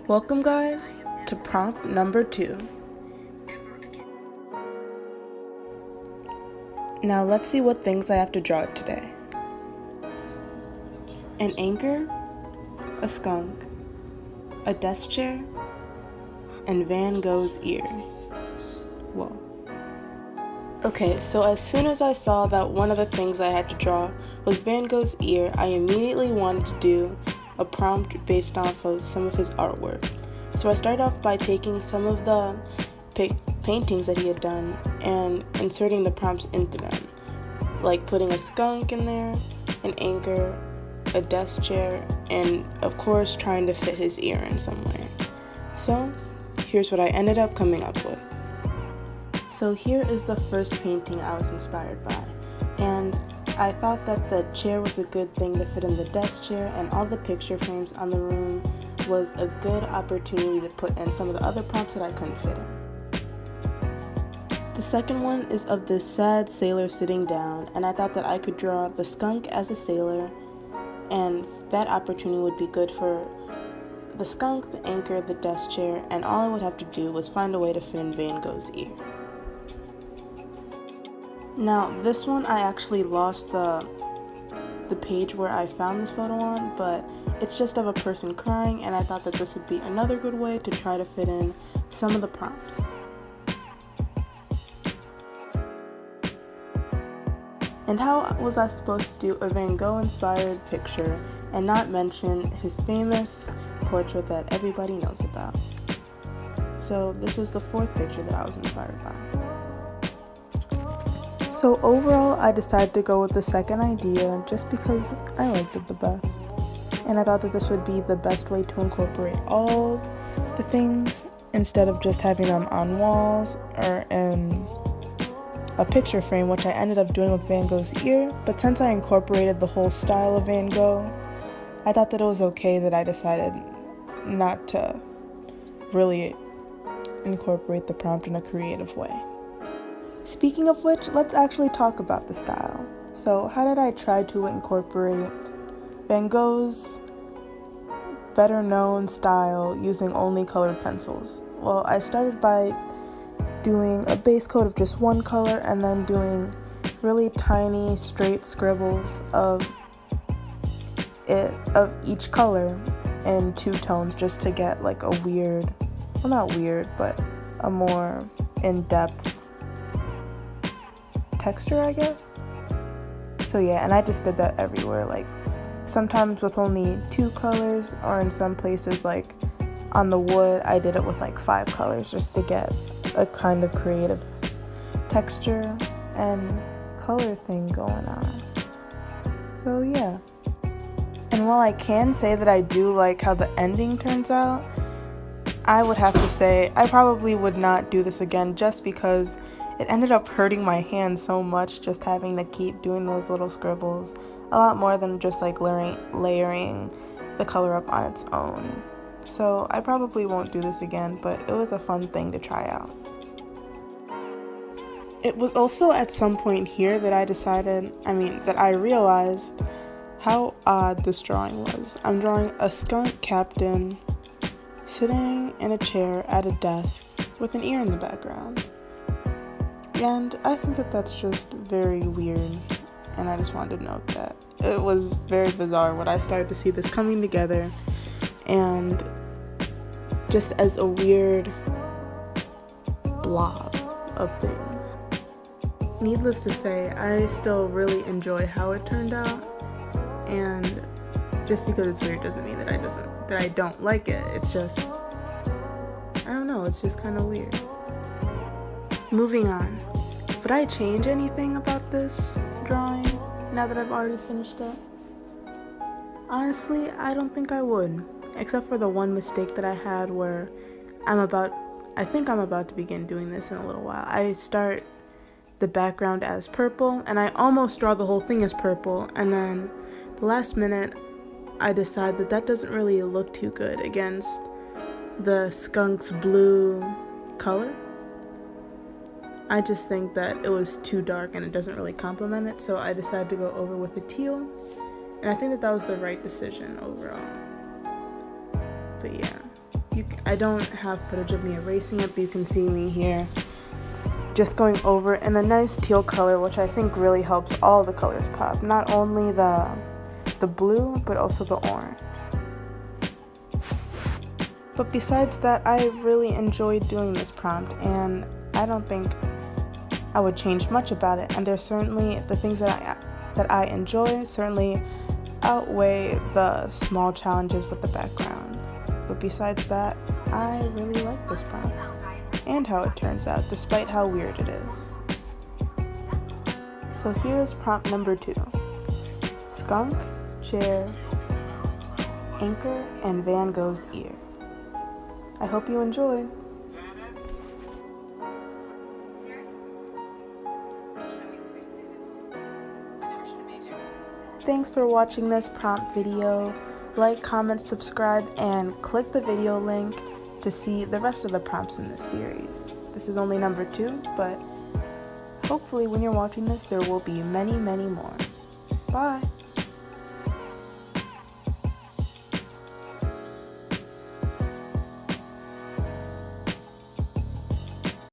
Welcome guys to prompt number 2. Now let's see what things I have to draw today. An anchor, a skunk, a desk chair, and Van Gogh's ear. Whoa. Okay, so as soon as I saw that one of the things I had to draw was Van Gogh's ear, I immediately wanted to do a prompt based off of some of his artwork. So I started off by taking some of the paintings that he had done and inserting the prompts into them, like putting a skunk in there, an anchor, a desk chair, and of course trying to fit his ear in somewhere. So here's what I ended up coming up with. So here is the first painting I was inspired by, and I thought that the chair was a good thing to fit in the desk chair, and all the picture frames on the room was a good opportunity to put in some of the other prompts that I couldn't fit in. The second one is of this sad sailor sitting down, and I thought that I could draw the skunk as a sailor, and that opportunity would be good for the skunk, the anchor, the desk chair, and all I would have to do was find a way to fit in Van Gogh's ear. Now this one I actually lost the page where I found this photo on, but it's just of a person crying, and I thought that this would be another good way to try to fit in some of the prompts. And how was I supposed to do a Van Gogh inspired picture and not mention his famous portrait that everybody knows about? So this was the fourth picture that I was inspired by. So overall, I decided to go with the second idea just because I liked it the best. And I thought that this would be the best way to incorporate all the things instead of just having them on walls or in a picture frame, which I ended up doing with Van Gogh's ear. But since I incorporated the whole style of Van Gogh, I thought that it was okay that I decided not to really incorporate the prompt in a creative way. Speaking of which, let's actually talk about the style. So how did I try to incorporate Van Gogh's better known style using only colored pencils? Well, I started by doing a base coat of just one color and then doing really tiny straight scribbles of each color in two tones just to get like a weird, well not weird, but a more in-depth texture, I guess. So yeah, and I just did that everywhere, like sometimes with only 2 colors, or in some places like on the wood I did it with like 5 colors just to get a kind of creative texture and color thing going on. So yeah. And while I can say that I do like how the ending turns out, I would have to say I probably would not do this again just because it ended up hurting my hand so much just having to keep doing those little scribbles, a lot more than just like layering the color up on its own. So I probably won't do this again, but it was a fun thing to try out. It was also at some point here that I realized how odd this drawing was. I'm drawing a skunk captain sitting in a chair at a desk with an ear in the background. And I think that that's just very weird, and I just wanted to note that. It was very bizarre when I started to see this coming together, and just as a weird blob of things. Needless to say, I still really enjoy how it turned out, and just because it's weird doesn't mean that I don't like it. It's just, I don't know, it's just kind of weird. Moving on. Would I change anything about this drawing now that I've already finished it? Honestly, I don't think I would, except for the one mistake that I had where I think I'm about to begin doing this in a little while. I start the background as purple, and I almost draw the whole thing as purple, and then the last minute I decide that that doesn't really look too good against the skunk's blue color. I just think that it was too dark and it doesn't really complement it, so I decided to go over with a teal, and I think that that was the right decision overall. But yeah, you I don't have footage of me erasing it, but you can see me here just going over it in a nice teal color, which I think really helps all the colors pop. Not only the blue, but also the orange. But besides that, I really enjoyed doing this prompt, and I don't think I would change much about it. And there's certainly the things that I enjoy certainly outweigh the small challenges with the background. But besides that, I really like this prompt and how it turns out, despite how weird it is. So here's prompt number 2. Skunk, chair, anchor, and Van Gogh's ear. I hope you enjoyed. Thanks for watching this prompt video. Like, comment, subscribe, and click the video link to see the rest of the prompts in this series. This is only number 2, but hopefully when you're watching this, there will be many, many more. Bye!